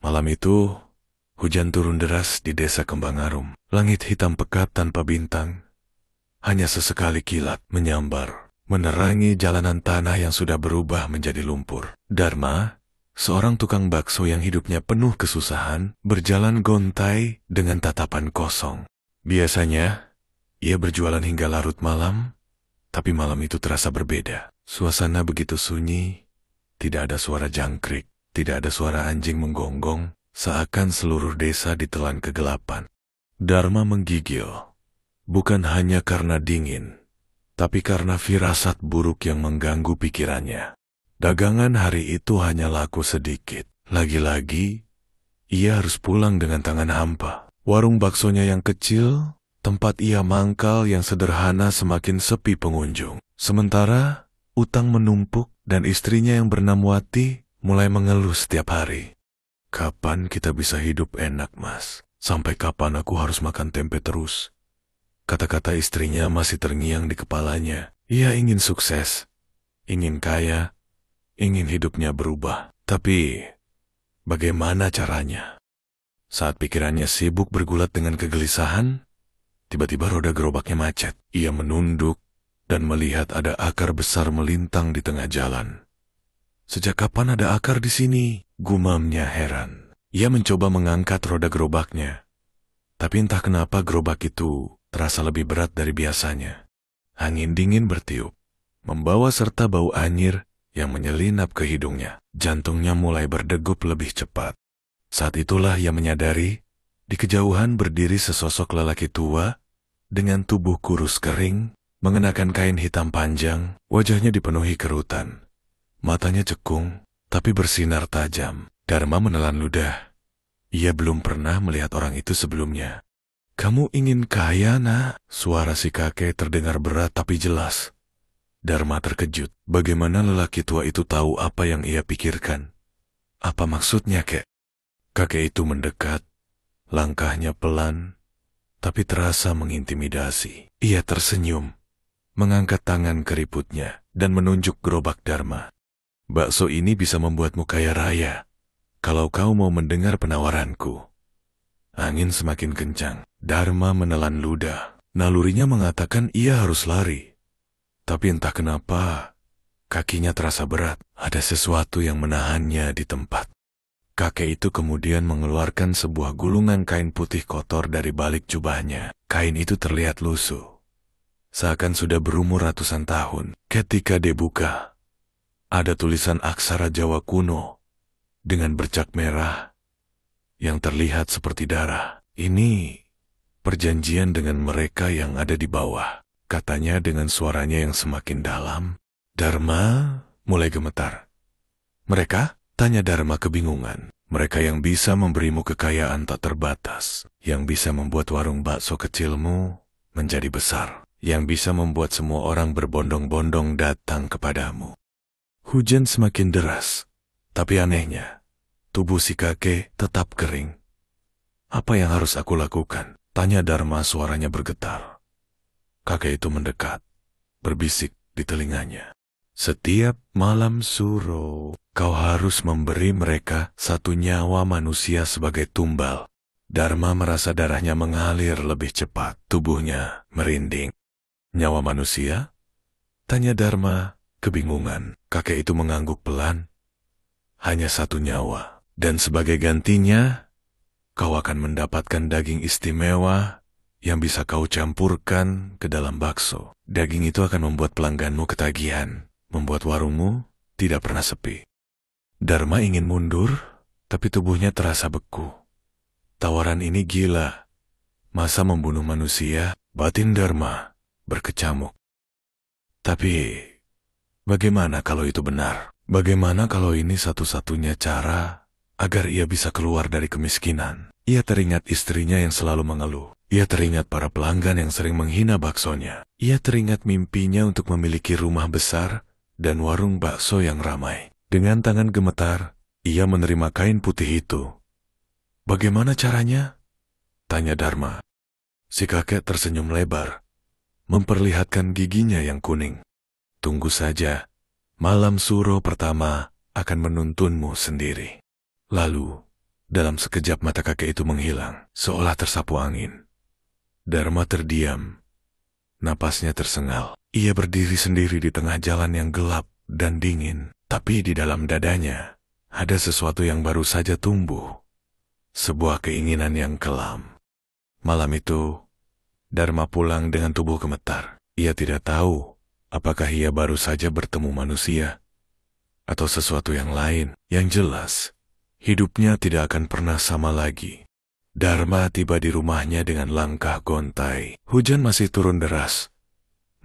Malam itu, hujan turun deras di desa Kembangarum. Langit hitam pekat tanpa bintang. Hanya sesekali kilat menyambar, menerangi jalanan tanah yang sudah berubah menjadi lumpur. Dharma, seorang tukang bakso yang hidupnya penuh kesusahan, berjalan gontai dengan tatapan kosong. Biasanya, ia berjualan hingga larut malam, tapi malam itu terasa berbeda. Suasana begitu sunyi, tidak ada suara jangkrik, tidak ada suara anjing menggonggong, seakan seluruh desa ditelan kegelapan. Dharma menggigil, bukan hanya karena dingin, tapi karena firasat buruk yang mengganggu pikirannya. Dagangan hari itu hanya laku sedikit. Lagi-lagi, ia harus pulang dengan tangan hampa. Warung baksonya yang kecil, tempat ia mangkal yang sederhana semakin sepi pengunjung. Sementara, utang menumpuk dan istrinya yang bernama Wati mulai mengeluh setiap hari. Kapan kita bisa hidup enak, Mas? Sampai kapan aku harus makan tempe terus? Kata-kata istrinya masih terngiang di kepalanya. Ia ingin sukses, ingin kaya, ingin hidupnya berubah. Tapi, bagaimana caranya? Saat pikirannya sibuk bergulat dengan kegelisahan, tiba-tiba roda gerobaknya macet. Ia menunduk dan melihat ada akar besar melintang di tengah jalan. Sejak kapan ada akar di sini? Gumamnya heran. Ia mencoba mengangkat roda gerobaknya. Tapi entah kenapa gerobak itu terasa lebih berat dari biasanya. Angin dingin bertiup, membawa serta bau anyir yang menyelinap ke hidungnya. Jantungnya mulai berdegup lebih cepat. Saat itulah ia menyadari, di kejauhan berdiri sesosok lelaki tua dengan tubuh kurus kering, mengenakan kain hitam panjang, wajahnya dipenuhi kerutan. Matanya cekung, tapi bersinar tajam. Dharma menelan ludah. Ia belum pernah melihat orang itu sebelumnya. "Kamu ingin kaya, Nak?" Suara si kakek terdengar berat tapi jelas. Dharma terkejut. Bagaimana lelaki tua itu tahu apa yang ia pikirkan? Apa maksudnya, Kek? Kakek itu mendekat. Langkahnya pelan, tapi terasa mengintimidasi. Ia tersenyum, mengangkat tangan keriputnya, dan menunjuk gerobak Dharma. "Bakso ini bisa membuatmu kaya raya, kalau kau mau mendengar penawaranku." Angin semakin kencang. Dharma menelan ludah. Nalurinya mengatakan ia harus lari. Tapi entah kenapa, kakinya terasa berat. Ada sesuatu yang menahannya di tempat. Kakek itu kemudian mengeluarkan sebuah gulungan kain putih kotor dari balik jubahnya. Kain itu terlihat lusuh, seakan sudah berumur ratusan tahun. Ketika dibuka, ada tulisan aksara Jawa kuno dengan bercak merah yang terlihat seperti darah. "Ini perjanjian dengan mereka yang ada di bawah," katanya dengan suaranya yang semakin dalam. Dharma mulai gemetar. "Mereka?" tanya Dharma kebingungan. "Mereka yang bisa memberimu kekayaan tak terbatas, yang bisa membuat warung bakso kecilmu menjadi besar, yang bisa membuat semua orang berbondong-bondong datang kepadamu." Hujan semakin deras, tapi anehnya, tubuh si kakek tetap kering. "Apa yang harus aku lakukan?" tanya Dharma, suaranya bergetar. Kakek itu mendekat, berbisik di telinganya. "Setiap malam suro, kau harus memberi mereka satu nyawa manusia sebagai tumbal." Dharma merasa darahnya mengalir lebih cepat, tubuhnya merinding. "Nyawa manusia?" tanya Dharma, kebingungan. Kakek itu mengangguk pelan. "Hanya satu nyawa, dan sebagai gantinya, kau akan mendapatkan daging istimewa yang bisa kau campurkan ke dalam bakso. Daging itu akan membuat pelangganmu ketagihan, membuat warungmu tidak pernah sepi." Dharma ingin mundur, tapi tubuhnya terasa beku. Tawaran ini gila. Masa membunuh manusia? Batin Dharma berkecamuk. Tapi, bagaimana kalau itu benar? Bagaimana kalau ini satu-satunya cara agar ia bisa keluar dari kemiskinan? Ia teringat istrinya yang selalu mengeluh. Ia teringat para pelanggan yang sering menghina baksonya. Ia teringat mimpinya untuk memiliki rumah besar dan warung bakso yang ramai. Dengan tangan gemetar, ia menerima kain putih itu. "Bagaimana caranya?" tanya Dharma. Si kakek tersenyum lebar, memperlihatkan giginya yang kuning. "Tunggu saja, malam suro pertama akan menuntunmu sendiri. Lalu, Dalam sekejap mata kakek itu menghilang, seolah tersapu angin. Dharma terdiam. Napasnya tersengal. Ia berdiri sendiri di tengah jalan yang gelap dan dingin. Tapi di dalam dadanya, ada sesuatu yang baru saja tumbuh. Sebuah keinginan yang kelam. Malam itu, Dharma pulang dengan tubuh gemetar. Ia tidak tahu apakah ia baru saja bertemu manusia atau sesuatu yang lain. Yang jelas, hidupnya tidak akan pernah sama lagi. Dharma tiba di rumahnya dengan langkah gontai. Hujan masih turun deras,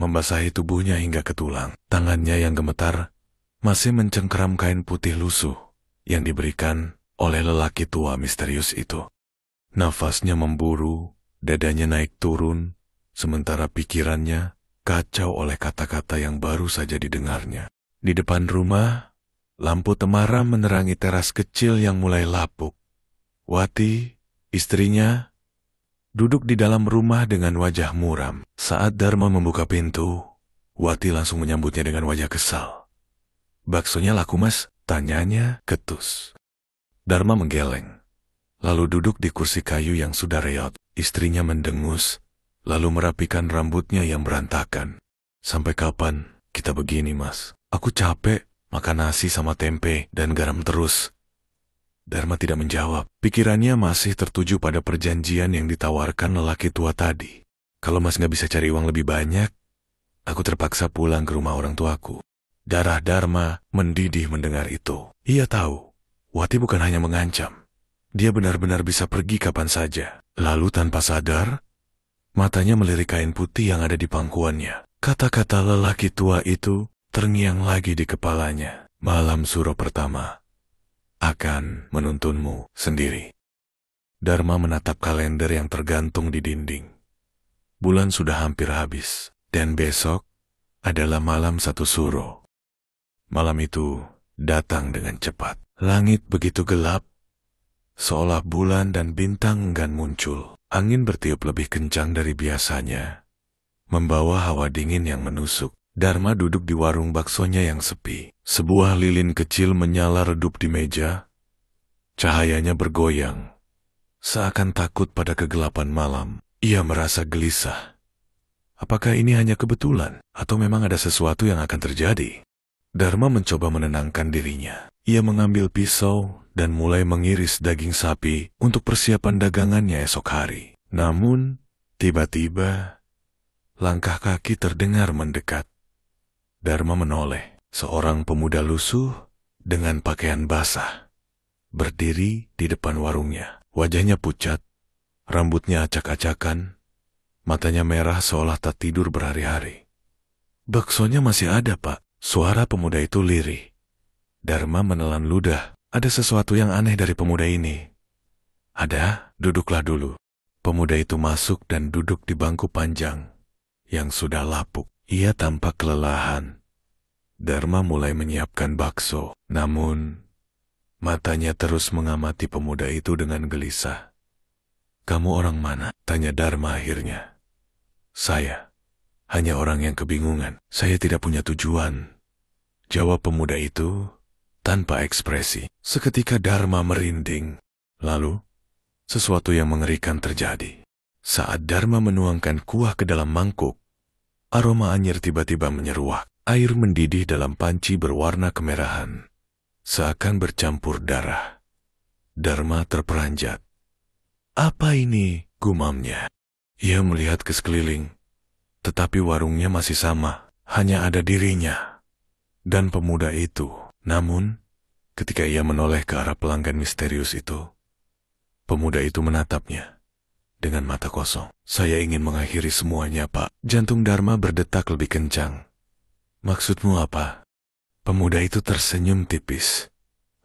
membasahi tubuhnya hingga ke tulang. Tangannya yang gemetar masih mencengkeram kain putih lusuh yang diberikan oleh lelaki tua misterius itu. Nafasnya memburu, dadanya naik turun, sementara pikirannya kacau oleh kata-kata yang baru saja didengarnya. Di depan rumah, lampu temaram menerangi teras kecil yang mulai lapuk. Wati, istrinya, duduk di dalam rumah dengan wajah muram. Saat Dharma membuka pintu, Wati langsung menyambutnya dengan wajah kesal. "Baksonya laku, Mas?" tanyanya ketus. Dharma menggeleng, lalu duduk di kursi kayu yang sudah reot. Istrinya mendengus, lalu merapikan rambutnya yang berantakan. "Sampai kapan kita begini, Mas? Aku capek makan nasi sama tempe dan garam terus." Dharma tidak menjawab. Pikirannya masih tertuju pada perjanjian yang ditawarkan lelaki tua tadi. "Kalau Mas nggak bisa cari uang lebih banyak, aku terpaksa pulang ke rumah orang tuaku." Darah Dharma mendidih mendengar itu. Ia tahu, Wati bukan hanya mengancam. Dia benar-benar bisa pergi kapan saja. Lalu tanpa sadar, matanya melirik kain putih yang ada di pangkuannya. Kata-kata lelaki tua itu terngiang lagi di kepalanya. "Malam suro pertama akan menuntunmu sendiri." Dharma menatap kalender yang tergantung di dinding. Bulan sudah hampir habis, dan besok adalah malam satu suro. Malam itu datang dengan cepat. Langit begitu gelap, seolah bulan dan bintang enggan muncul. Angin bertiup lebih kencang dari biasanya, membawa hawa dingin yang menusuk. Dharma duduk di warung baksonya yang sepi. Sebuah lilin kecil menyala redup di meja. Cahayanya bergoyang, seakan takut pada kegelapan malam. Ia merasa gelisah. Apakah ini hanya kebetulan, atau memang ada sesuatu yang akan terjadi? Dharma mencoba menenangkan dirinya. Ia mengambil pisau dan mulai mengiris daging sapi untuk persiapan dagangannya esok hari. Namun, tiba-tiba, langkah kaki terdengar mendekat. Dharma menoleh. Seorang pemuda lusuh dengan pakaian basah berdiri di depan warungnya. Wajahnya pucat, rambutnya acak-acakan, matanya merah seolah tak tidur berhari-hari. "Baksonya masih ada, Pak." Suara pemuda itu lirih. Dharma menelan ludah. Ada sesuatu yang aneh dari pemuda ini. "Ada, duduklah dulu." Pemuda itu masuk dan duduk di bangku panjang yang sudah lapuk. Ia tampak kelelahan. Dharma mulai menyiapkan bakso. Namun, matanya terus mengamati pemuda itu dengan gelisah. "Kamu orang mana?" tanya Dharma akhirnya. "Saya hanya orang yang kebingungan. Saya tidak punya tujuan," jawab pemuda itu tanpa ekspresi. Seketika Dharma merinding. Lalu, sesuatu yang mengerikan terjadi. Saat Dharma menuangkan kuah ke dalam mangkuk, aroma anyir tiba-tiba menyeruak. Air mendidih dalam panci berwarna kemerahan, seakan bercampur darah. Dharma terperanjat. "Apa ini?" gumamnya. Ia melihat ke sekeliling, tetapi warungnya masih sama. Hanya ada dirinya dan pemuda itu. Namun, ketika ia menoleh ke arah pelanggan misterius itu, pemuda itu menatapnya dengan mata kosong. "Saya ingin mengakhiri semuanya, Pak." Jantung Dharma berdetak lebih kencang. "Maksudmu apa?" Pemuda itu tersenyum tipis,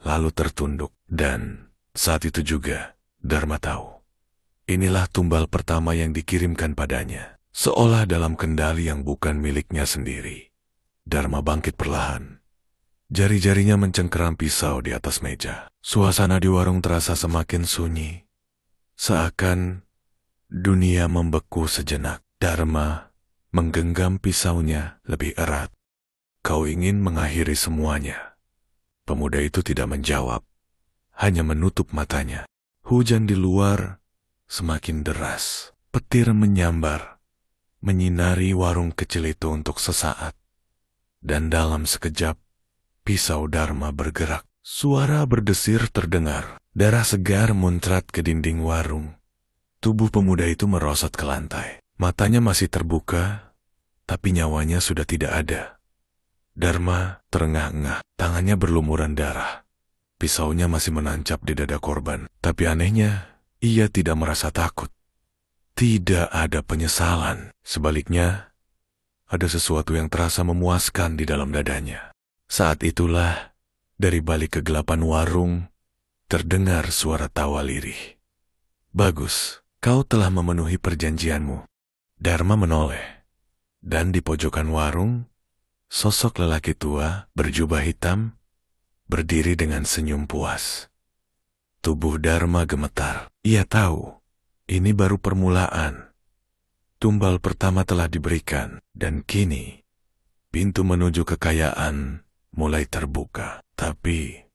lalu tertunduk. Dan saat itu juga, Dharma tahu. Inilah tumbal pertama yang dikirimkan padanya. Seolah dalam kendali yang bukan miliknya sendiri, Dharma bangkit perlahan. Jari-jarinya mencengkeram pisau di atas meja. Suasana di warung terasa semakin sunyi. Seakan dunia membeku sejenak. Dharma menggenggam pisaunya lebih erat. "Kau ingin mengakhiri semuanya?" Pemuda itu tidak menjawab, hanya menutup matanya. Hujan di luar semakin deras. Petir menyambar, menyinari warung kecil itu untuk sesaat. Dan dalam sekejap, pisau Dharma bergerak. Suara berdesir terdengar. Darah segar muncrat ke dinding warung. Tubuh pemuda itu merosot ke lantai. Matanya masih terbuka, tapi nyawanya sudah tidak ada. Dharma terengah-engah, tangannya berlumuran darah. Pisaunya masih menancap di dada korban. Tapi anehnya, ia tidak merasa takut. Tidak ada penyesalan. Sebaliknya, ada sesuatu yang terasa memuaskan di dalam dadanya. Saat itulah, dari balik kegelapan warung, terdengar suara tawa lirih. Bagus, kau telah memenuhi perjanjianmu. Dharma menoleh. Dan di pojokan warung, sosok lelaki tua berjubah hitam berdiri dengan senyum puas. Tubuh Dharma gemetar. Ia tahu, ini baru permulaan. Tumbal pertama telah diberikan, dan kini pintu menuju kekayaan mulai terbuka. Tapi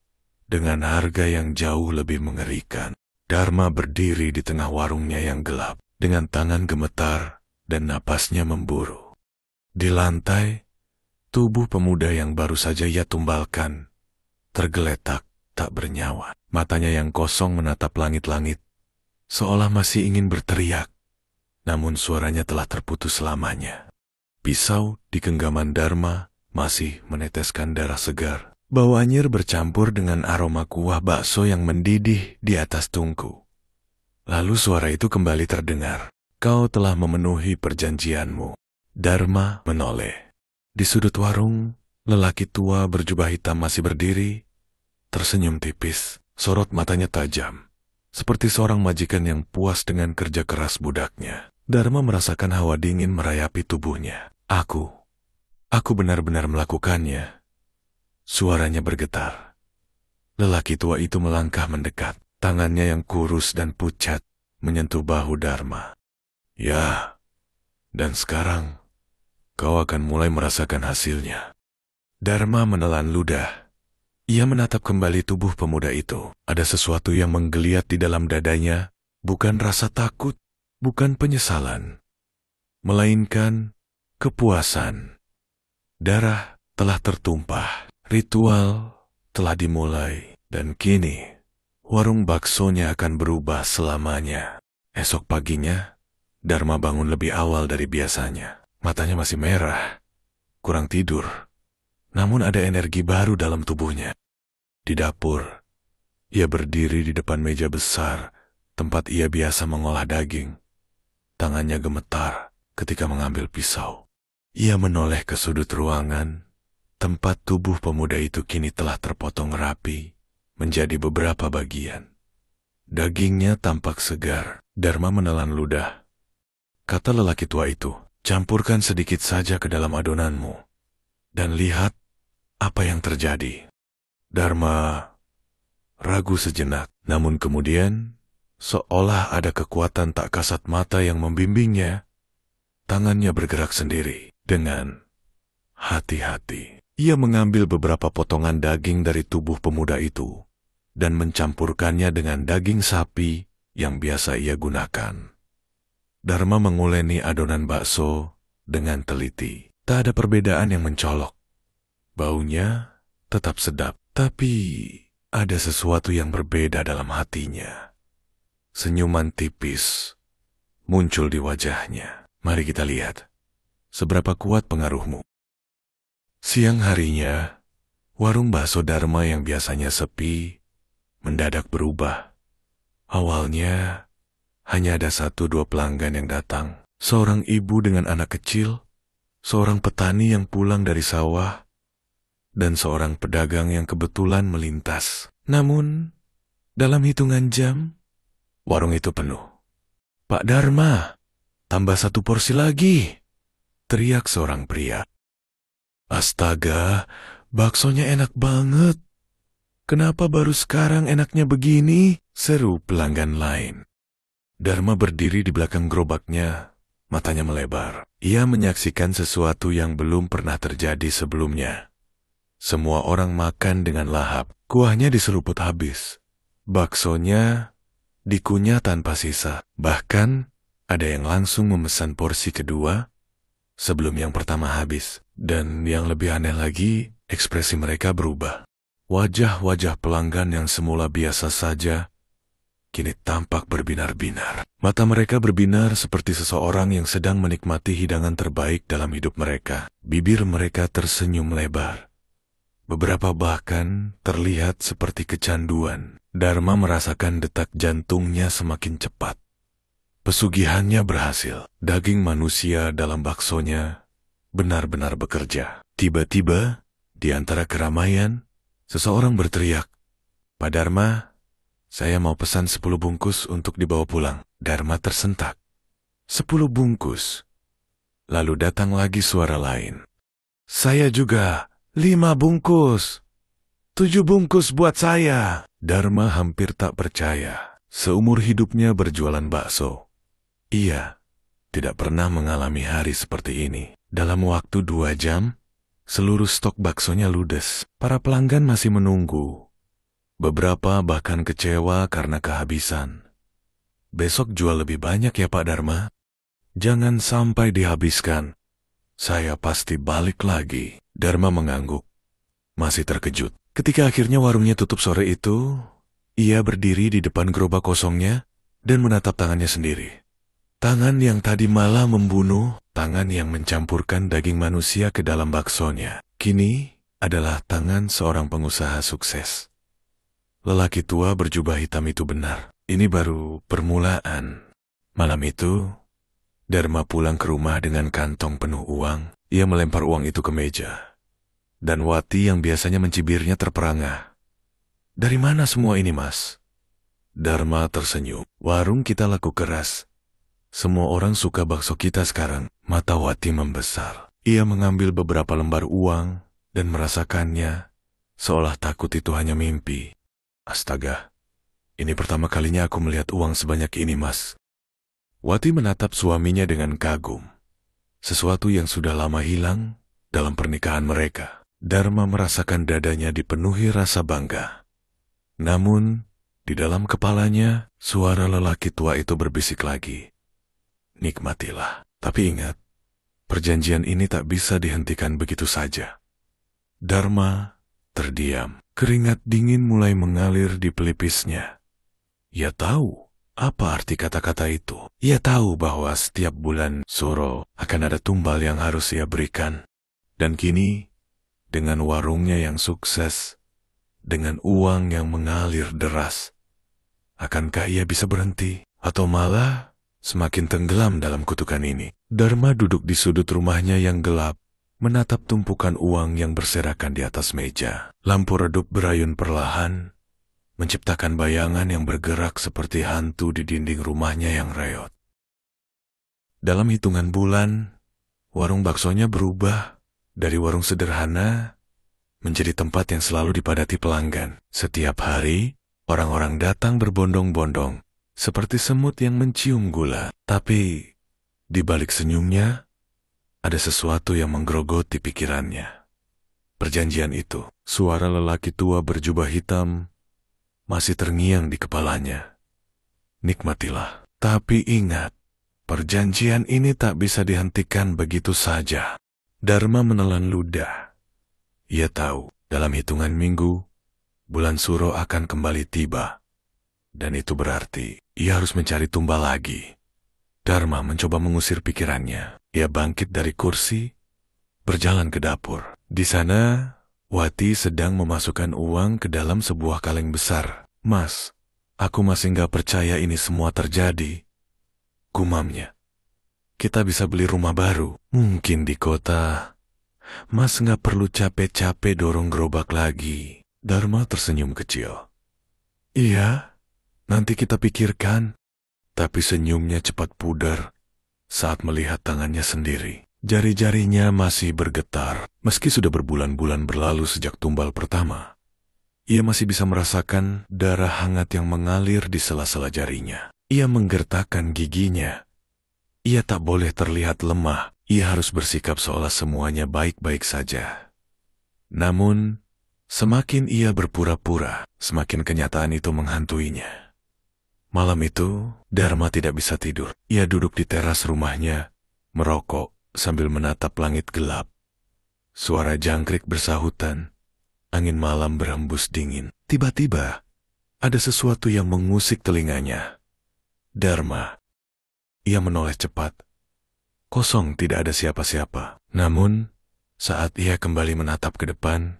dengan harga yang jauh lebih mengerikan. Dharma berdiri di tengah warungnya yang gelap, dengan tangan gemetar dan napasnya memburu. Di lantai, tubuh pemuda yang baru saja ia tumbalkan tergeletak tak bernyawa. Matanya yang kosong menatap langit-langit, seolah masih ingin berteriak, namun suaranya telah terputus selamanya. Pisau di genggaman Dharma masih meneteskan darah segar. Bau anyir bercampur dengan aroma kuah bakso yang mendidih di atas tungku. Lalu suara itu kembali terdengar. Kau telah memenuhi perjanjianmu. Dharma menoleh. Di sudut warung, lelaki tua berjubah hitam masih berdiri, tersenyum tipis. Sorot matanya tajam, seperti seorang majikan yang puas dengan kerja keras budaknya. Dharma merasakan hawa dingin merayapi tubuhnya. Aku benar-benar melakukannya. Suaranya bergetar. Lelaki tua itu melangkah mendekat. Tangannya yang kurus dan pucat menyentuh bahu Dharma. Ya, dan sekarang kau akan mulai merasakan hasilnya. Dharma menelan ludah. Ia menatap kembali tubuh pemuda itu. Ada sesuatu yang menggeliat di dalam dadanya, bukan rasa takut, bukan penyesalan, melainkan kepuasan. Darah telah tertumpah, ritual telah dimulai, dan kini warung baksonya akan berubah selamanya. Esok paginya, Dharma bangun lebih awal dari biasanya. Matanya masih merah, kurang tidur. Namun ada energi baru dalam tubuhnya. Di dapur, ia berdiri di depan meja besar, tempat ia biasa mengolah daging. Tangannya gemetar ketika mengambil pisau. Ia menoleh ke sudut ruangan, tempat tubuh pemuda itu kini telah terpotong rapi menjadi beberapa bagian. Dagingnya tampak segar. Dharma menelan ludah. Kata lelaki tua itu, campurkan sedikit saja ke dalam adonanmu, dan lihat apa yang terjadi. Dharma ragu sejenak, namun kemudian, seolah ada kekuatan tak kasat mata yang membimbingnya, tangannya bergerak sendiri. Dengan hati-hati, ia mengambil beberapa potongan daging dari tubuh pemuda itu dan mencampurkannya dengan daging sapi yang biasa ia gunakan. Dharma menguleni adonan bakso dengan teliti. Tak ada perbedaan yang mencolok. Baunya tetap sedap, tapi ada sesuatu yang berbeda dalam hatinya. Senyuman tipis muncul di wajahnya. Mari kita lihat seberapa kuat pengaruhmu. Siang harinya, warung bakso Dharma yang biasanya sepi mendadak berubah. Awalnya hanya ada 1-2 pelanggan yang datang. Seorang ibu dengan anak kecil, seorang petani yang pulang dari sawah, dan seorang pedagang yang kebetulan melintas. Namun, dalam hitungan jam, warung itu penuh. Pak Dharma, tambah 1 porsi lagi, teriak seorang pria. Astaga, baksonya enak banget. Kenapa baru sekarang enaknya begini? Seru pelanggan lain. Dharma berdiri di belakang gerobaknya, matanya melebar. Ia menyaksikan sesuatu yang belum pernah terjadi sebelumnya. Semua orang makan dengan lahap. Kuahnya diseruput habis. Baksonya dikunyah tanpa sisa. Bahkan, ada yang langsung memesan porsi kedua sebelum yang pertama habis. Dan yang lebih aneh lagi, ekspresi mereka berubah. Wajah-wajah pelanggan yang semula biasa saja, kini tampak berbinar-binar. Mata mereka berbinar seperti seseorang yang sedang menikmati hidangan terbaik dalam hidup mereka. Bibir mereka tersenyum lebar. Beberapa bahkan terlihat seperti kecanduan. Dharma merasakan detak jantungnya semakin cepat. Pesugihannya berhasil. Daging manusia dalam baksonya benar-benar bekerja. Tiba-tiba, di antara keramaian, seseorang berteriak, "Pak Dharma, saya mau pesan 10 bungkus untuk dibawa pulang." Dharma tersentak. 10 bungkus. Lalu datang lagi suara lain. "Saya juga, 5 bungkus. 7 bungkus buat saya." Dharma hampir tak percaya. Seumur hidupnya berjualan bakso, ia tidak pernah mengalami hari seperti ini. Dalam waktu 2 jam, seluruh stok baksonya ludes. Para pelanggan masih menunggu. Beberapa bahkan kecewa karena kehabisan. "Besok jual lebih banyak ya Pak Dharma? Jangan sampai dihabiskan. Saya pasti balik lagi." Dharma mengangguk, masih terkejut. Ketika akhirnya warungnya tutup sore itu, ia berdiri di depan gerobak kosongnya dan menatap tangannya sendiri. Tangan yang tadi malah membunuh, tangan yang mencampurkan daging manusia ke dalam baksonya, kini adalah tangan seorang pengusaha sukses. Lelaki tua berjubah hitam itu benar. Ini baru permulaan. Malam itu, Dharma pulang ke rumah dengan kantong penuh uang. Ia melempar uang itu ke meja. Dan Wati yang biasanya mencibirnya terperangah. "Dari mana semua ini, Mas?" Dharma tersenyum. "Warung kita laku keras. Semua orang suka bakso kita sekarang." Mata Wati membesar. Ia mengambil beberapa lembar uang dan merasakannya, seolah takut itu hanya mimpi. "Astaga, ini pertama kalinya aku melihat uang sebanyak ini, Mas." Wati menatap suaminya dengan kagum. Sesuatu yang sudah lama hilang dalam pernikahan mereka. Dharma merasakan dadanya dipenuhi rasa bangga. Namun, di dalam kepalanya, suara lelaki tua itu berbisik lagi. "Nikmatilah. Tapi ingat, perjanjian ini tak bisa dihentikan begitu saja." Dharma terdiam. Keringat dingin mulai mengalir di pelipisnya. Ia tahu apa arti kata-kata itu. Ia tahu bahwa setiap bulan Suro akan ada tumbal yang harus ia berikan. Dan kini, dengan warungnya yang sukses, dengan uang yang mengalir deras, akankah ia bisa berhenti? Atau malah semakin tenggelam dalam kutukan ini? Dharma duduk di sudut rumahnya yang gelap, menatap tumpukan uang yang berserakan di atas meja. Lampu redup berayun perlahan, menciptakan bayangan yang bergerak seperti hantu di dinding rumahnya yang reot. Dalam hitungan bulan, warung baksonya berubah dari warung sederhana menjadi tempat yang selalu dipadati pelanggan. Setiap hari, orang-orang datang berbondong-bondong, seperti semut yang mencium gula. Tapi, di balik senyumnya, ada sesuatu yang menggerogoti pikirannya. Perjanjian itu, suara lelaki tua berjubah hitam, masih terngiang di kepalanya. "Nikmatilah. Tapi ingat, perjanjian ini tak bisa dihentikan begitu saja." Dharma menelan ludah. Ia tahu, dalam hitungan minggu, bulan Suro akan kembali tiba. Dan itu berarti, ia harus mencari tumbal lagi. Dharma mencoba mengusir pikirannya. Ia bangkit dari kursi, berjalan ke dapur. Di sana, Wati sedang memasukkan uang ke dalam sebuah kaleng besar. "Mas, aku masih nggak percaya ini semua terjadi," gumamnya. "Kita bisa beli rumah baru. Mungkin di kota. Mas nggak perlu capek-capek dorong gerobak lagi." Dharma tersenyum kecil. "Iya, nanti kita pikirkan." Tapi senyumnya cepat pudar saat melihat tangannya sendiri. Jari-jarinya masih bergetar. Meski sudah berbulan-bulan berlalu sejak tumbal pertama, ia masih bisa merasakan darah hangat yang mengalir di sela-sela jarinya. Ia menggertakkan giginya. Ia tak boleh terlihat lemah. Ia harus bersikap seolah semuanya baik-baik saja. Namun, semakin ia berpura-pura, semakin kenyataan itu menghantuinya. Malam itu, Dharma tidak bisa tidur. Ia duduk di teras rumahnya, merokok sambil menatap langit gelap. Suara jangkrik bersahutan, angin malam berhembus dingin. Tiba-tiba, ada sesuatu yang mengusik telinganya. Dharma. Ia menoleh cepat. Kosong, tidak ada siapa-siapa. Namun, saat ia kembali menatap ke depan,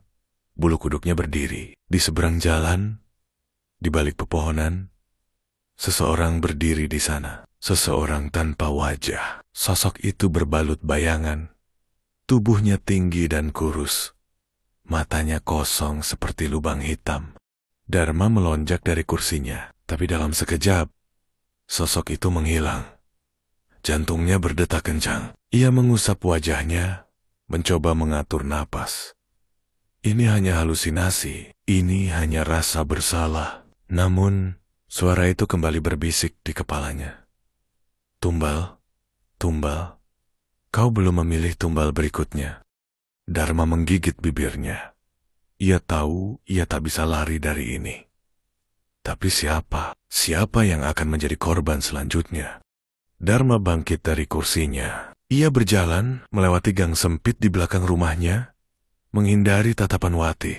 bulu kuduknya berdiri. Di seberang jalan, di balik pepohonan, seseorang berdiri di sana. Seseorang tanpa wajah. Sosok itu berbalut bayangan. Tubuhnya tinggi dan kurus. Matanya kosong seperti lubang hitam. Dharma melonjak dari kursinya, tapi dalam sekejap, sosok itu menghilang. Jantungnya berdetak kencang. Ia mengusap wajahnya, mencoba mengatur napas. Ini hanya halusinasi, ini hanya rasa bersalah. Namun, suara itu kembali berbisik di kepalanya. Tumbal, tumbal, kau belum memilih tumbal berikutnya. Dharma menggigit bibirnya. Ia tahu ia tak bisa lari dari ini. Tapi siapa? Siapa yang akan menjadi korban selanjutnya? Dharma bangkit dari kursinya. Ia berjalan melewati gang sempit di belakang rumahnya, menghindari tatapan Wati.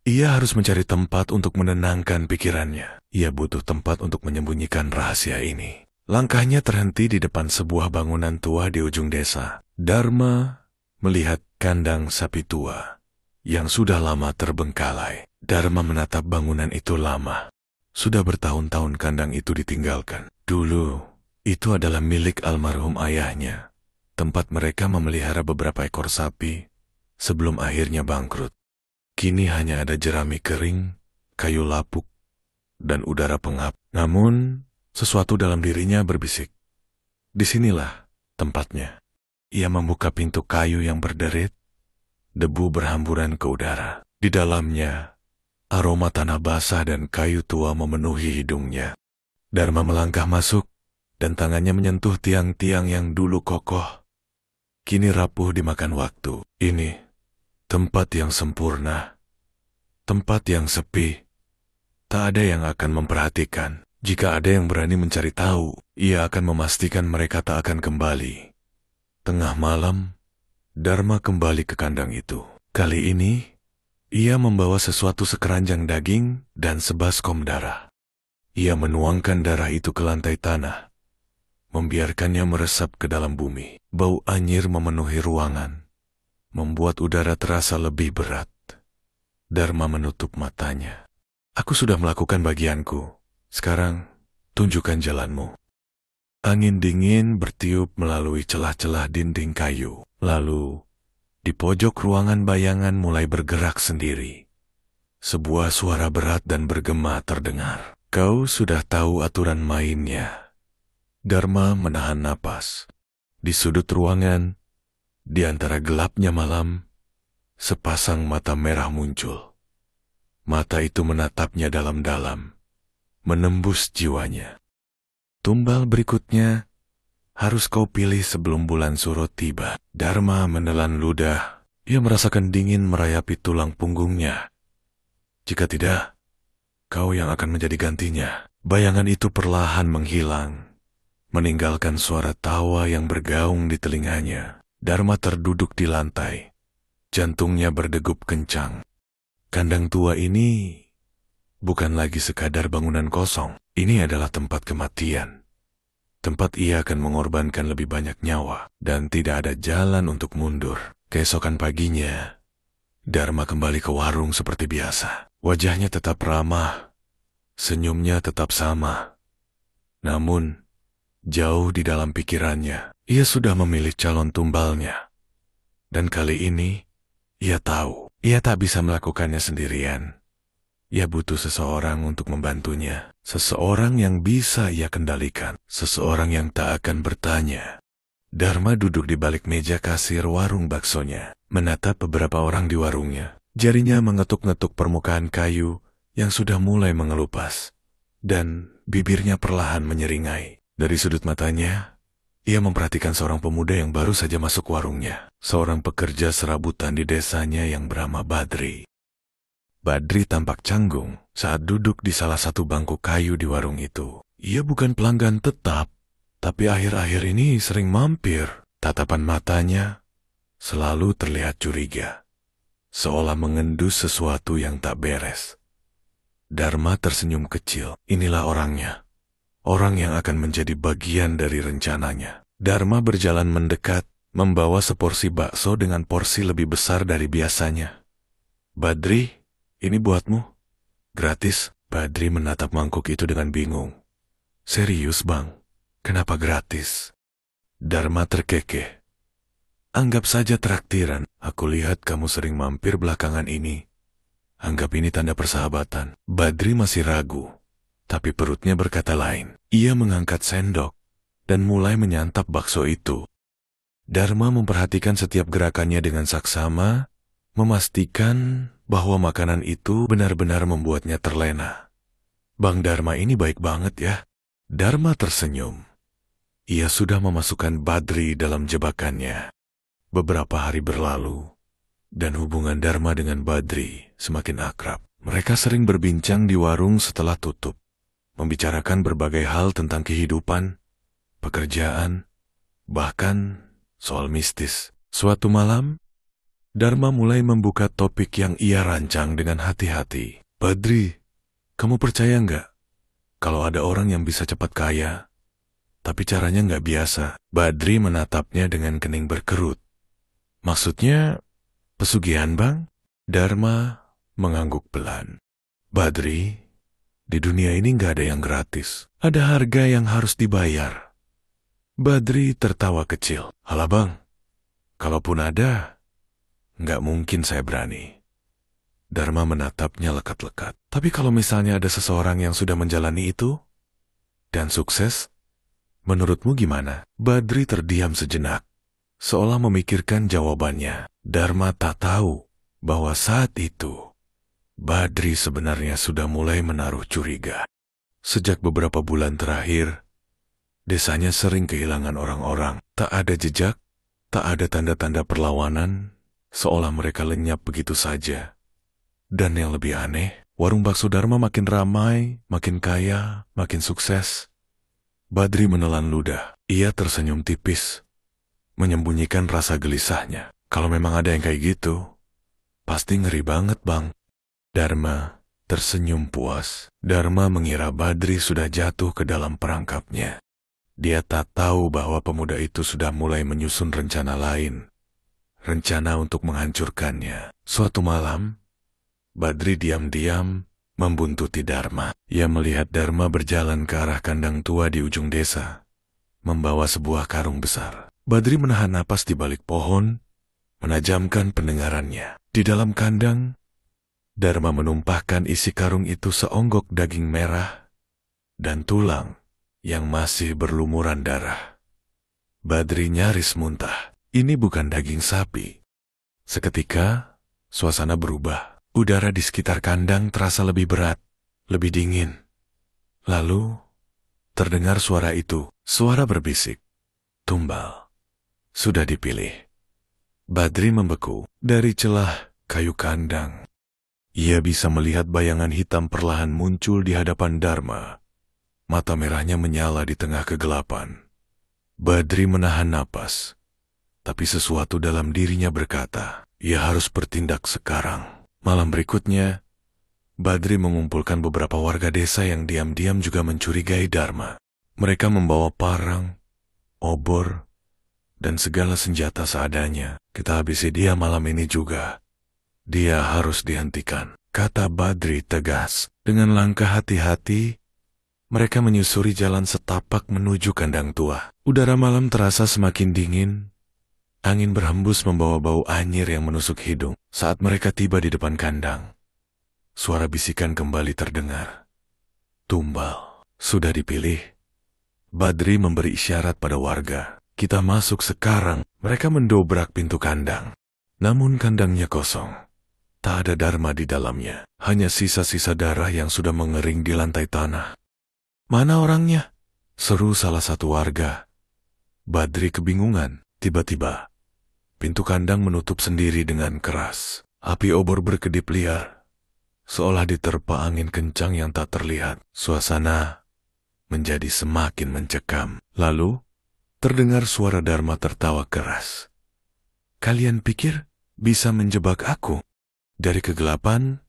Ia harus mencari tempat untuk menenangkan pikirannya. Ia butuh tempat untuk menyembunyikan rahasia ini. Langkahnya terhenti di depan sebuah bangunan tua di ujung desa. Dharma melihat kandang sapi tua yang sudah lama terbengkalai. Dharma menatap bangunan itu lama. Sudah bertahun-tahun kandang itu ditinggalkan. Dulu, itu adalah milik almarhum ayahnya. Tempat mereka memelihara beberapa ekor sapi sebelum akhirnya bangkrut. Kini hanya ada jerami kering, kayu lapuk, dan udara pengap. Namun, sesuatu dalam dirinya berbisik. Disinilah tempatnya. Ia membuka pintu kayu yang berderit, debu berhamburan ke udara. Di dalamnya, aroma tanah basah dan kayu tua memenuhi hidungnya. Dharma melangkah masuk, dan tangannya menyentuh tiang-tiang yang dulu kokoh. Kini rapuh dimakan waktu. Ini tempat yang sempurna, tempat yang sepi. Tak ada yang akan memperhatikan. Jika ada yang berani mencari tahu, ia akan memastikan mereka tak akan kembali. Tengah malam, Dharma kembali ke kandang itu. Kali ini, ia membawa sesuatu sekeranjang daging dan sebaskom darah. Ia menuangkan darah itu ke lantai tanah, membiarkannya meresap ke dalam bumi. Bau anyir memenuhi ruangan, membuat udara terasa lebih berat. Dharma menutup matanya. Aku sudah melakukan bagianku. Sekarang, tunjukkan jalanmu. Angin dingin bertiup melalui celah-celah dinding kayu. Lalu, di pojok ruangan bayangan mulai bergerak sendiri. Sebuah suara berat dan bergema terdengar. Kau sudah tahu aturan mainnya. Dharma menahan napas. Di sudut ruangan, di antara gelapnya malam, sepasang mata merah muncul. Mata itu menatapnya dalam-dalam, menembus jiwanya. Tumbal berikutnya harus kau pilih sebelum bulan surut tiba. Dharma menelan ludah. Ia merasakan dingin merayapi tulang punggungnya. Jika tidak, kau yang akan menjadi gantinya. Bayangan itu perlahan menghilang, meninggalkan suara tawa yang bergaung di telinganya. Dharma terduduk di lantai. Jantungnya berdegup kencang. Kandang tua ini bukan lagi sekadar bangunan kosong. Ini adalah tempat kematian. Tempat ia akan mengorbankan lebih banyak nyawa, dan tidak ada jalan untuk mundur. Keesokan paginya, Dharma kembali ke warung seperti biasa. Wajahnya tetap ramah, senyumnya tetap sama. Namun, jauh di dalam pikirannya, ia sudah memilih calon tumbalnya. Dan kali ini, ia tahu, ia tak bisa melakukannya sendirian. Ia butuh seseorang untuk membantunya. Seseorang yang bisa ia kendalikan. Seseorang yang tak akan bertanya. Dharma duduk di balik meja kasir warung baksonya, menatap beberapa orang di warungnya. Jarinya mengetuk-ngetuk permukaan kayu yang sudah mulai mengelupas, dan bibirnya perlahan menyeringai. Dari sudut matanya, ia memperhatikan seorang pemuda yang baru saja masuk warungnya. Seorang pekerja serabutan di desanya yang bernama Badri. Badri tampak canggung. saat duduk di salah satu bangku kayu di warung itu. Ia bukan pelanggan tetap, tapi akhir-akhir ini sering mampir. Tatapan matanya selalu terlihat curiga, seolah mengendus sesuatu yang tak beres. Dharma tersenyum kecil. Inilah orangnya. Orang yang akan menjadi bagian dari rencananya. Dharma berjalan mendekat, membawa seporsi bakso dengan porsi lebih besar dari biasanya. Badri, ini buatmu. Gratis. Badri menatap mangkuk itu dengan bingung. Serius bang, kenapa gratis? Dharma terkekeh. Anggap saja traktiran. Aku lihat kamu sering mampir belakangan ini. Anggap ini tanda persahabatan. Badri masih ragu, tapi perutnya berkata lain. Ia mengangkat sendok dan mulai menyantap bakso itu. Dharma memperhatikan setiap gerakannya dengan saksama, memastikan bahwa makanan itu benar-benar membuatnya terlena. Bang Dharma ini baik banget ya. Dharma tersenyum. Ia sudah memasukkan Badri dalam jebakannya. Beberapa hari berlalu, dan hubungan Dharma dengan Badri semakin akrab. Mereka sering berbincang di warung setelah tutup, membicarakan berbagai hal tentang kehidupan, pekerjaan, bahkan soal mistis. Suatu malam, Dharma mulai membuka topik yang ia rancang dengan hati-hati. Badri, kamu percaya nggak kalau ada orang yang bisa cepat kaya, tapi caranya nggak biasa? Badri menatapnya dengan kening berkerut. Maksudnya, pesugihan bang? Dharma mengangguk pelan. Badri, di dunia ini nggak ada yang gratis. Ada harga yang harus dibayar. Badri tertawa kecil. Alah bang, kalaupun ada, nggak mungkin saya berani. Dharma menatapnya lekat-lekat. Tapi kalau misalnya ada seseorang yang sudah menjalani itu, dan sukses, menurutmu gimana? Badri terdiam sejenak, seolah memikirkan jawabannya. Dharma tak tahu bahwa saat itu, Badri sebenarnya sudah mulai menaruh curiga. Sejak beberapa bulan terakhir, desanya sering kehilangan orang-orang. Tak ada jejak, tak ada tanda-tanda perlawanan, seolah mereka lenyap begitu saja. Dan yang lebih aneh, warung bakso Dharma makin ramai, makin kaya, makin sukses. Badri menelan ludah. Ia tersenyum tipis, menyembunyikan rasa gelisahnya. Kalau memang ada yang kayak gitu, pasti ngeri banget bang. Dharma tersenyum puas. Dharma mengira Badri sudah jatuh ke dalam perangkapnya. Dia tak tahu bahwa pemuda itu sudah mulai menyusun rencana lain. Rencana untuk menghancurkannya. Suatu malam, Badri diam-diam membuntuti Dharma. Ia melihat Dharma berjalan ke arah kandang tua di ujung desa, membawa sebuah karung besar. Badri menahan napas di balik pohon, menajamkan pendengarannya. Di dalam kandang, Dharma menumpahkan isi karung itu seonggok daging merah dan tulang yang masih berlumuran darah. Badri nyaris muntah. Ini bukan daging sapi. Seketika, suasana berubah. Udara di sekitar kandang terasa lebih berat, lebih dingin. Lalu, terdengar suara itu. Suara berbisik. Tumbal. Sudah dipilih. Badri membeku. Dari celah kayu kandang, ia bisa melihat bayangan hitam perlahan muncul di hadapan Dharma. Mata merahnya menyala di tengah kegelapan. Badri menahan napas, tapi sesuatu dalam dirinya berkata, ia harus bertindak sekarang. Malam berikutnya, Badri mengumpulkan beberapa warga desa yang diam-diam juga mencurigai Dharma. Mereka membawa parang, obor, dan segala senjata seadanya. Kita habisi dia malam ini juga. Dia harus dihentikan, kata Badri tegas. Dengan langkah hati-hati, mereka menyusuri jalan setapak menuju kandang tua. Udara malam terasa semakin dingin. Angin berhembus membawa bau anyir yang menusuk hidung. Saat mereka tiba di depan kandang, suara bisikan kembali terdengar. Tumbal. Sudah dipilih. Badri memberi isyarat pada warga. Kita masuk sekarang. Mereka mendobrak pintu kandang. Namun kandangnya kosong. Tak ada Dharma di dalamnya. Hanya sisa-sisa darah yang sudah mengering di lantai tanah. Mana orangnya? Seru salah satu warga. Badri kebingungan. Tiba-tiba, pintu kandang menutup sendiri dengan keras. Api obor berkedip liar. seolah diterpa angin kencang yang tak terlihat. Suasana menjadi semakin mencekam. Lalu, terdengar suara Dharma tertawa keras. "Kalian pikir bisa menjebak aku?" Dari kegelapan,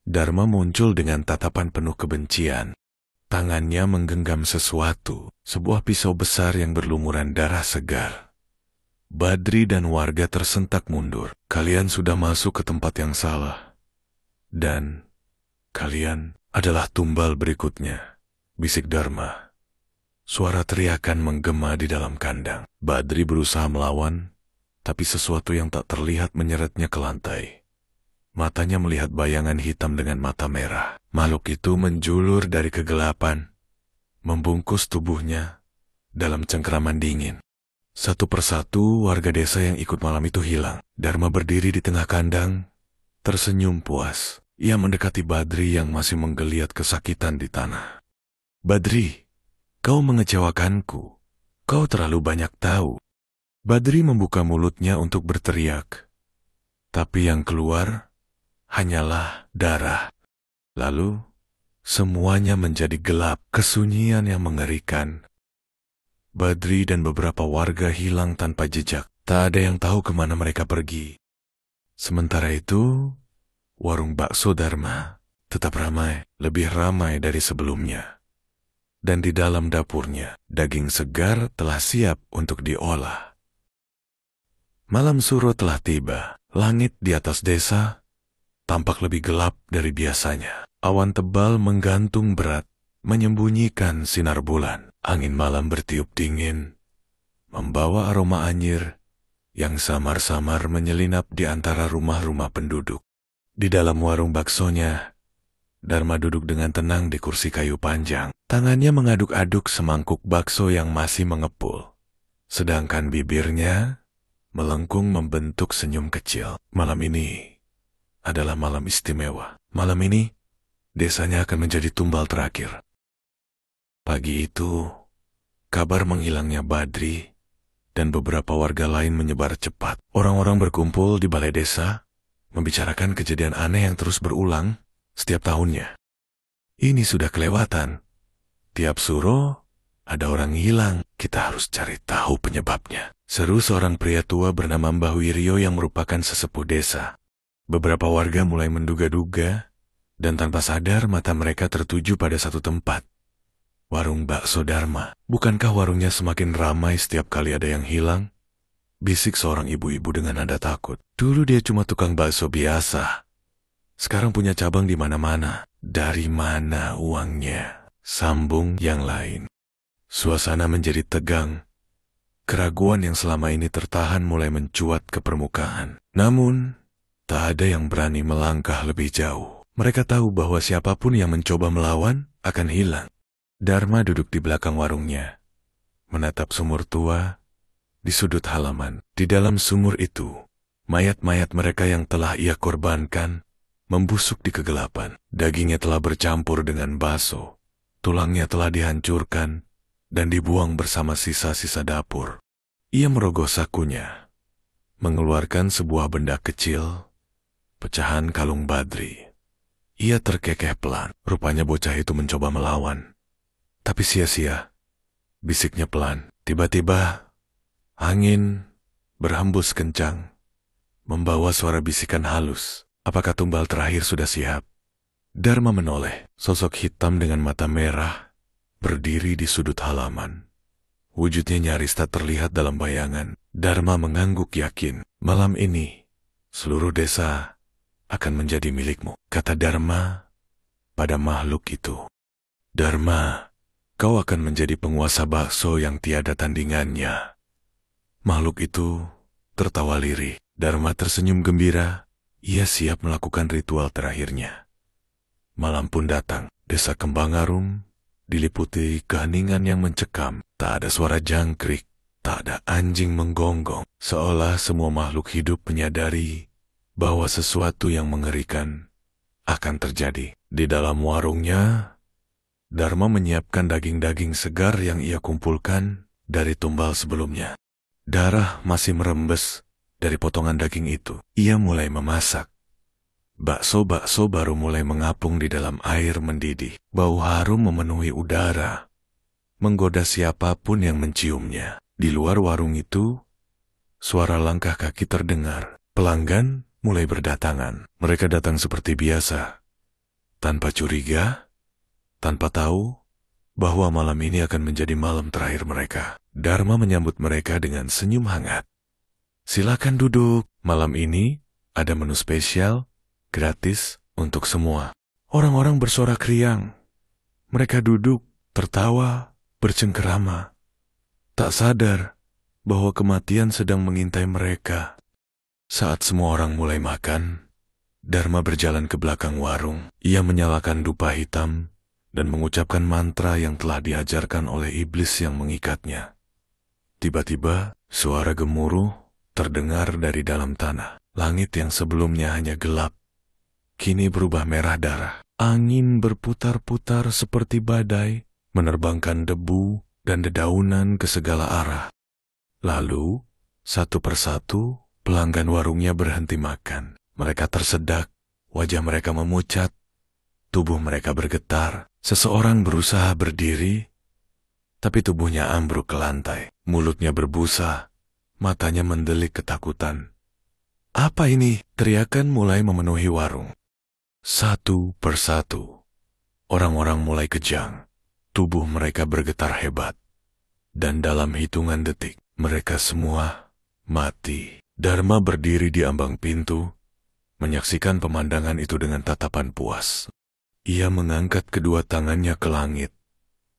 Dharma muncul dengan tatapan penuh kebencian. Tangannya menggenggam sesuatu, sebuah pisau besar yang berlumuran darah segar. Badri dan warga tersentak mundur. "Kalian sudah masuk ke tempat yang salah. Dan kalian adalah tumbal berikutnya," bisik Dharma. Suara teriakan menggema di dalam kandang. Badri berusaha melawan, tapi sesuatu yang tak terlihat menyeretnya ke lantai. Matanya melihat bayangan hitam dengan mata merah. Makhluk itu menjulur dari kegelapan, membungkus tubuhnya dalam cengkeraman dingin. Satu persatu warga desa yang ikut malam itu hilang. Dharma berdiri di tengah kandang, tersenyum puas. Ia mendekati Badri yang masih menggeliat kesakitan di tanah. "Badri, kau mengecewakanku. Kau terlalu banyak tahu." Badri membuka mulutnya untuk berteriak, tapi yang keluar hanyalah darah. Lalu, semuanya menjadi gelap, kesunyian yang mengerikan. Badri dan beberapa warga hilang tanpa jejak. Tak ada yang tahu kemana mereka pergi. Sementara itu, warung bakso Dharma tetap ramai, lebih ramai dari sebelumnya. Dan di dalam dapurnya, daging segar telah siap untuk diolah. Malam suro telah tiba. Langit di atas desa tampak lebih gelap dari biasanya. Awan tebal menggantung berat, menyembunyikan sinar bulan. Angin malam bertiup dingin, membawa aroma anyir yang samar-samar menyelinap di antara rumah-rumah penduduk. Di dalam warung baksonya, Dharma duduk dengan tenang di kursi kayu panjang. Tangannya mengaduk-aduk semangkuk bakso yang masih mengepul, sedangkan bibirnya melengkung membentuk senyum kecil. Malam ini adalah malam istimewa. Malam ini, desanya akan menjadi tumbal terakhir. Pagi itu, kabar menghilangnya Badri dan beberapa warga lain menyebar cepat. Orang-orang berkumpul di balai desa, membicarakan kejadian aneh yang terus berulang setiap tahunnya. Ini sudah kelewatan. Tiap suro, ada orang hilang. Kita harus cari tahu penyebabnya, seru seorang pria tua bernama Mbah Wiryo yang merupakan sesepuh desa. Beberapa warga mulai menduga-duga, dan tanpa sadar mata mereka tertuju pada satu tempat. Warung bakso Dharma. "Bukankah warungnya semakin ramai setiap kali ada yang hilang?" bisik seorang ibu-ibu dengan nada takut. "Dulu dia cuma tukang bakso biasa. Sekarang punya cabang di mana-mana." "Dari mana uangnya?" sambung yang lain. Suasana menjadi tegang. Keraguan yang selama ini tertahan mulai mencuat ke permukaan. Namun, tak ada yang berani melangkah lebih jauh. Mereka tahu bahwa siapapun yang mencoba melawan akan hilang. Dharma duduk di belakang warungnya, menatap sumur tua di sudut halaman. Di dalam sumur itu, mayat-mayat mereka yang telah ia korbankan membusuk di kegelapan. Dagingnya telah bercampur dengan baso, tulangnya telah dihancurkan dan dibuang bersama sisa-sisa dapur. Ia merogoh sakunya, mengeluarkan sebuah benda kecil, pecahan kalung Badri. Ia terkekeh pelan. Rupanya bocah itu mencoba melawan, tapi sia-sia. Bisiknya pelan. Tiba-tiba, angin berhembus kencang, membawa suara bisikan halus. "Apakah tumbal terakhir sudah siap?" Dharma menoleh. Sosok hitam dengan mata merah berdiri di sudut halaman. Wujudnya nyaris tak terlihat dalam bayangan. Dharma mengangguk yakin. "Malam ini, seluruh desa akan menjadi milikmu," kata Dharma pada makhluk itu. "Dharma, kau akan menjadi penguasa bakso yang tiada tandingannya." Makhluk itu tertawa lirih. Dharma tersenyum gembira. Ia siap melakukan ritual terakhirnya. Malam pun datang. Desa Kembangarum diliputi keheningan yang mencekam. Tak ada suara jangkrik, tak ada anjing menggonggong. Seolah semua makhluk hidup menyadari bahwa sesuatu yang mengerikan akan terjadi. Di dalam warungnya, Dharma menyiapkan daging-daging segar yang ia kumpulkan dari tumbal sebelumnya. Darah masih merembes dari potongan daging itu. Ia mulai memasak. Bakso-bakso baru mulai mengapung di dalam air mendidih. Bau harum memenuhi udara, menggoda siapapun yang menciumnya. Di luar warung itu, suara langkah kaki terdengar. Pelanggan mulai berdatangan. Mereka datang seperti biasa, tanpa curiga, tanpa tahu bahwa malam ini akan menjadi malam terakhir mereka. Dharma menyambut mereka dengan senyum hangat. Silakan duduk. Malam ini ada menu spesial, gratis untuk semua. Orang-orang bersorak riang. Mereka duduk, tertawa, bercengkerama. Tak sadar bahwa kematian sedang mengintai mereka. Saat semua orang mulai makan, Dharma berjalan ke belakang warung. Ia menyalakan dupa hitam dan mengucapkan mantra yang telah diajarkan oleh iblis yang mengikatnya. Tiba-tiba, suara gemuruh terdengar dari dalam tanah. Langit yang sebelumnya hanya gelap, kini berubah merah darah. Angin berputar-putar seperti badai, menerbangkan debu dan dedaunan ke segala arah. Lalu, satu persatu, pelanggan warungnya berhenti makan. Mereka tersedak, wajah mereka memucat, tubuh mereka bergetar. Seseorang berusaha berdiri, tapi tubuhnya ambruk ke lantai. Mulutnya berbusa, matanya mendelik ketakutan. Apa ini? Teriakan mulai memenuhi warung. Satu persatu, orang-orang mulai kejang. Tubuh mereka bergetar hebat. Dan dalam hitungan detik, mereka semua mati. Dharma berdiri di ambang pintu, menyaksikan pemandangan itu dengan tatapan puas. Ia mengangkat kedua tangannya ke langit,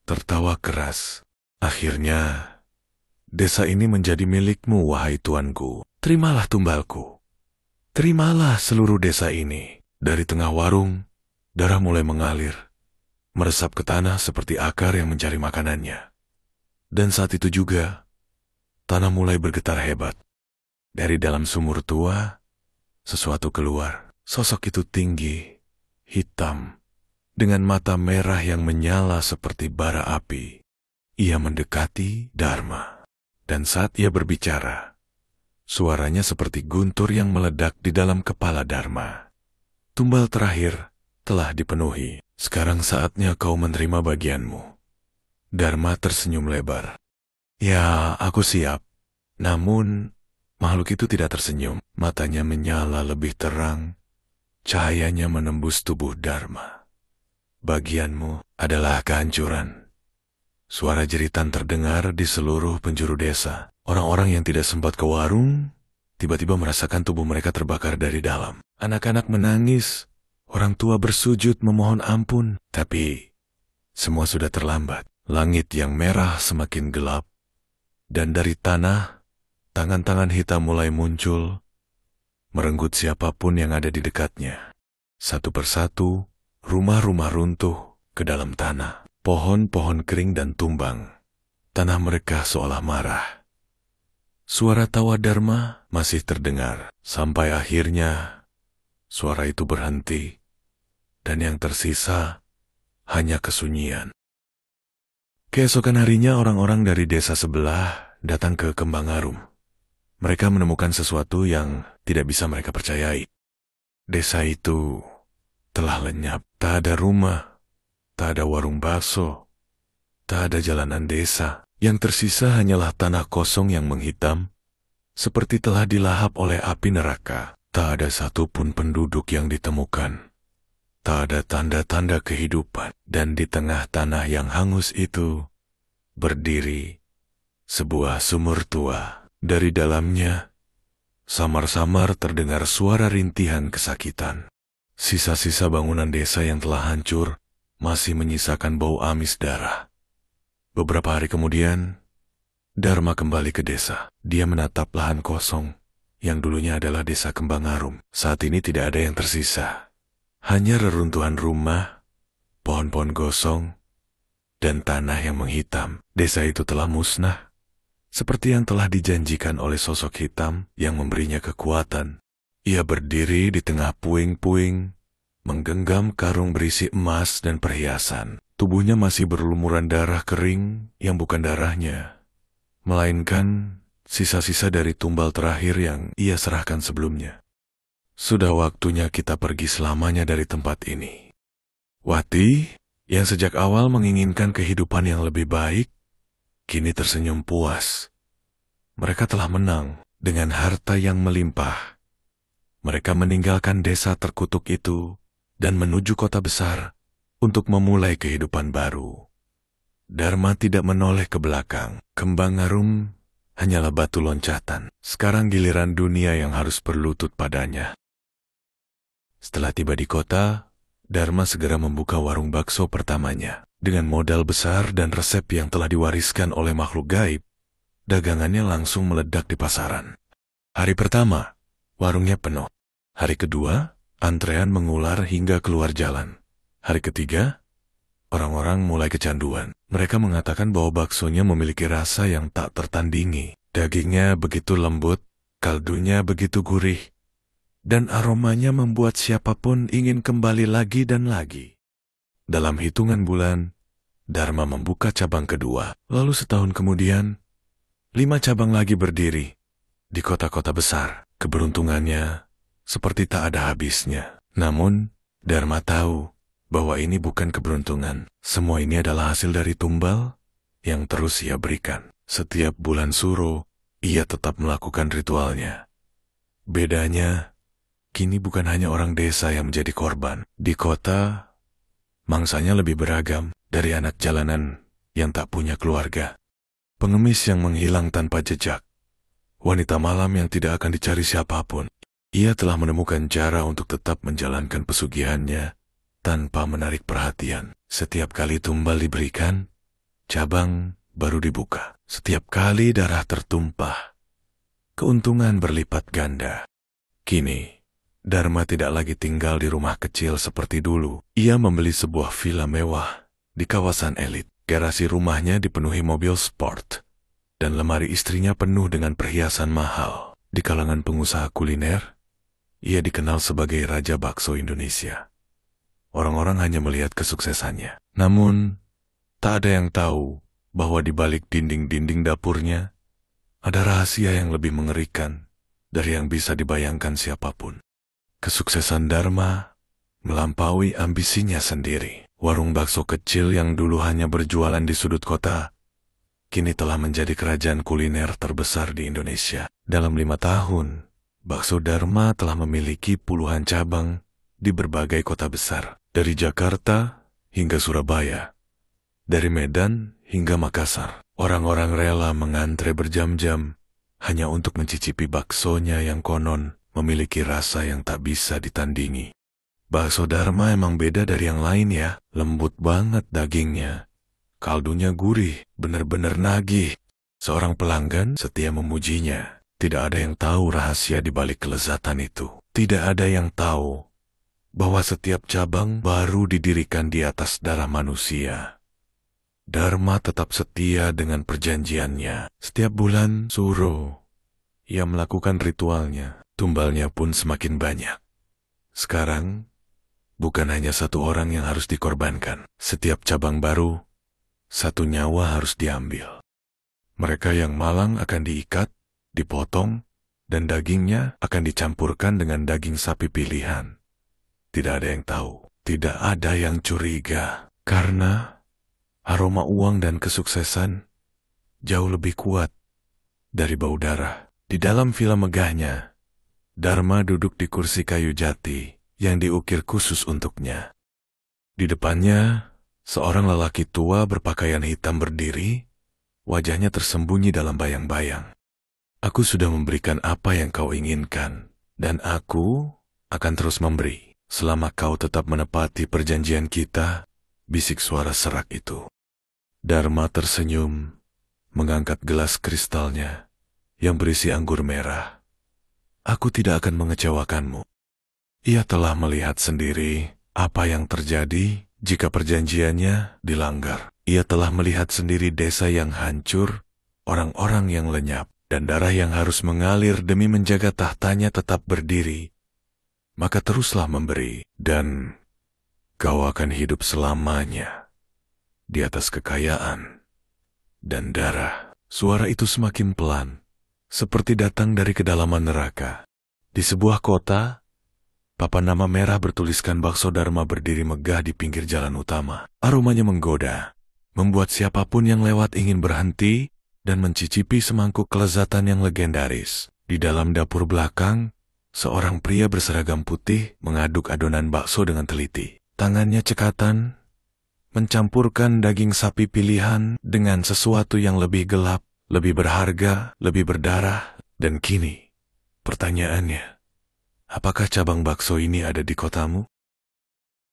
tertawa keras. Akhirnya, desa ini menjadi milikmu, wahai tuanku. Terimalah tumbalku. Terimalah seluruh desa ini. Dari tengah warung, darah mulai mengalir, meresap ke tanah seperti akar yang mencari makanannya. Dan saat itu juga, tanah mulai bergetar hebat. Dari dalam sumur tua, sesuatu keluar. Sosok itu tinggi, hitam, dengan mata merah yang menyala seperti bara api. Ia mendekati Dharma. Dan saat ia berbicara, suaranya seperti guntur yang meledak di dalam kepala Dharma. Tumbal terakhir telah dipenuhi. Sekarang saatnya kau menerima bagianmu. Dharma tersenyum lebar. Ya, aku siap. Namun, makhluk itu tidak tersenyum. Matanya menyala lebih terang. Cahayanya menembus tubuh Dharma. Bagianmu adalah kehancuran. Suara jeritan terdengar di seluruh penjuru desa. Orang-orang yang tidak sempat ke warung, tiba-tiba merasakan tubuh mereka terbakar dari dalam. Anak-anak menangis, orang tua bersujud memohon ampun. Tapi, semua sudah terlambat. Langit yang merah semakin gelap. Dan dari tanah, tangan-tangan hitam mulai muncul, merenggut siapapun yang ada di dekatnya. Satu persatu, rumah-rumah runtuh ke dalam tanah. Pohon-pohon kering dan tumbang. Tanah mereka seolah marah. Suara tawa Dharma masih terdengar. Sampai akhirnya, suara itu berhenti. Dan yang tersisa hanya kesunyian. Keesokan harinya orang-orang dari desa sebelah datang ke Kembangarum. Mereka menemukan sesuatu yang tidak bisa mereka percayai. Desa itu telah lenyap. Tak ada rumah, tak ada warung bakso, tak ada jalanan desa. Yang tersisa hanyalah tanah kosong yang menghitam, seperti telah dilahap oleh api neraka. Tak ada satupun penduduk yang ditemukan. Tak ada tanda-tanda kehidupan. Dan di tengah tanah yang hangus itu, berdiri sebuah sumur tua. Dari dalamnya, samar-samar terdengar suara rintihan kesakitan. Sisa-sisa bangunan desa yang telah hancur masih menyisakan bau amis darah. Beberapa hari kemudian, Dharma kembali ke desa. Dia menatap lahan kosong yang dulunya adalah desa Kembangarum. Saat ini tidak ada yang tersisa. Hanya reruntuhan rumah, pohon-pohon gosong, dan tanah yang menghitam. Desa itu telah musnah, seperti yang telah dijanjikan oleh sosok hitam yang memberinya kekuatan. Ia berdiri di tengah puing-puing, menggenggam karung berisi emas dan perhiasan. Tubuhnya masih berlumuran darah kering yang bukan darahnya, melainkan sisa-sisa dari tumbal terakhir yang ia serahkan sebelumnya. sudah waktunya kita pergi selamanya dari tempat ini. Wati, yang sejak awal menginginkan kehidupan yang lebih baik, kini tersenyum puas. Mereka telah menang dengan harta yang melimpah. Mereka meninggalkan desa terkutuk itu dan menuju kota besar untuk memulai kehidupan baru. Dharma tidak menoleh ke belakang. Kembangngarum hanyalah batu loncatan. Sekarang giliran dunia yang harus berlutut padanya. Setelah tiba di kota, Dharma segera membuka warung bakso pertamanya. Dengan modal besar dan resep yang telah diwariskan oleh makhluk gaib, dagangannya langsung meledak di pasaran. Hari pertama, warungnya penuh. Hari kedua, antrean mengular hingga keluar jalan. Hari ketiga, orang-orang mulai kecanduan. Mereka mengatakan bahwa baksonya memiliki rasa yang tak tertandingi. Dagingnya begitu lembut, kaldunya begitu gurih, dan aromanya membuat siapapun ingin kembali lagi dan lagi. Dalam hitungan bulan, Dharma membuka cabang kedua. Lalu setahun kemudian, 5 cabang lagi berdiri di kota-kota besar. Keberuntungannya seperti tak ada habisnya. Namun, Dharma tahu bahwa ini bukan keberuntungan. Semua ini adalah hasil dari tumbal yang terus ia berikan. Setiap bulan suro, ia tetap melakukan ritualnya. Bedanya, kini bukan hanya orang desa yang menjadi korban. Di kota, mangsanya lebih beragam, dari anak jalanan yang tak punya keluarga, pengemis yang menghilang tanpa jejak, wanita malam yang tidak akan dicari siapapun. Ia telah menemukan cara untuk tetap menjalankan pesugihannya tanpa menarik perhatian. Setiap kali tumbal diberikan, cabang baru dibuka. Setiap kali darah tertumpah, keuntungan berlipat ganda. Kini, Dharma tidak lagi tinggal di rumah kecil seperti dulu. Ia membeli sebuah villa mewah di kawasan elit. Garasi rumahnya dipenuhi mobil sport, dan lemari istrinya penuh dengan perhiasan mahal. Di kalangan pengusaha kuliner, ia dikenal sebagai Raja Bakso Indonesia. Orang-orang hanya melihat kesuksesannya. Namun, tak ada yang tahu bahwa di balik dinding-dinding dapurnya, ada rahasia yang lebih mengerikan dari yang bisa dibayangkan siapapun. Kesuksesan Dharma melampaui ambisinya sendiri. Warung bakso kecil yang dulu hanya berjualan di sudut kota, kini telah menjadi kerajaan kuliner terbesar di Indonesia. Dalam 5 tahun, bakso Dharma telah memiliki puluhan cabang di berbagai kota besar. Dari Jakarta hingga Surabaya, dari Medan hingga Makassar. Orang-orang rela mengantre berjam-jam hanya untuk mencicipi baksonya yang konon memiliki rasa yang tak bisa ditandingi. Bakso Dharma emang beda dari yang lain ya. Lembut banget dagingnya. Kaldunya gurih, benar-benar nagih. Seorang pelanggan setia memujinya. Tidak ada yang tahu rahasia di balik kelezatan itu. Tidak ada yang tahu bahwa setiap cabang baru didirikan di atas darah manusia. Dharma tetap setia dengan perjanjiannya. Setiap bulan suro, ia melakukan ritualnya. Tumbalnya pun semakin banyak. Sekarang, bukan hanya 1 orang yang harus dikorbankan. Setiap cabang baru, 1 nyawa harus diambil. Mereka yang malang akan diikat, dipotong, dan dagingnya akan dicampurkan dengan daging sapi pilihan. Tidak ada yang tahu, tidak ada yang curiga, karena aroma uang dan kesuksesan jauh lebih kuat dari bau darah. Di dalam villa megahnya, Dharma duduk di kursi kayu jati yang diukir khusus untuknya. Di depannya, seorang lelaki tua berpakaian hitam berdiri, wajahnya tersembunyi dalam bayang-bayang. Aku sudah memberikan apa yang kau inginkan, dan aku akan terus memberi, selama kau tetap menepati perjanjian kita, bisik suara serak itu. Dharma tersenyum, mengangkat gelas kristalnya yang berisi anggur merah. Aku tidak akan mengecewakanmu. Ia telah melihat sendiri apa yang terjadi jika perjanjiannya dilanggar. Ia telah melihat sendiri desa yang hancur, orang-orang yang lenyap, dan darah yang harus mengalir demi menjaga tahtanya tetap berdiri. Maka teruslah memberi, dan kau akan hidup selamanya di atas kekayaan dan darah. Suara itu semakin pelan, seperti datang dari kedalaman neraka. Di sebuah kota, Papan nama merah bertuliskan Bakso Dharma berdiri megah di pinggir jalan utama. Aromanya menggoda, membuat siapapun yang lewat ingin berhenti dan mencicipi semangkuk kelezatan yang legendaris. Di dalam dapur belakang, seorang pria berseragam putih mengaduk adonan bakso dengan teliti. Tangannya cekatan, mencampurkan daging sapi pilihan dengan sesuatu yang lebih gelap, lebih berharga, lebih berdarah. Dan kini, pertanyaannya, apakah cabang bakso ini ada di kotamu?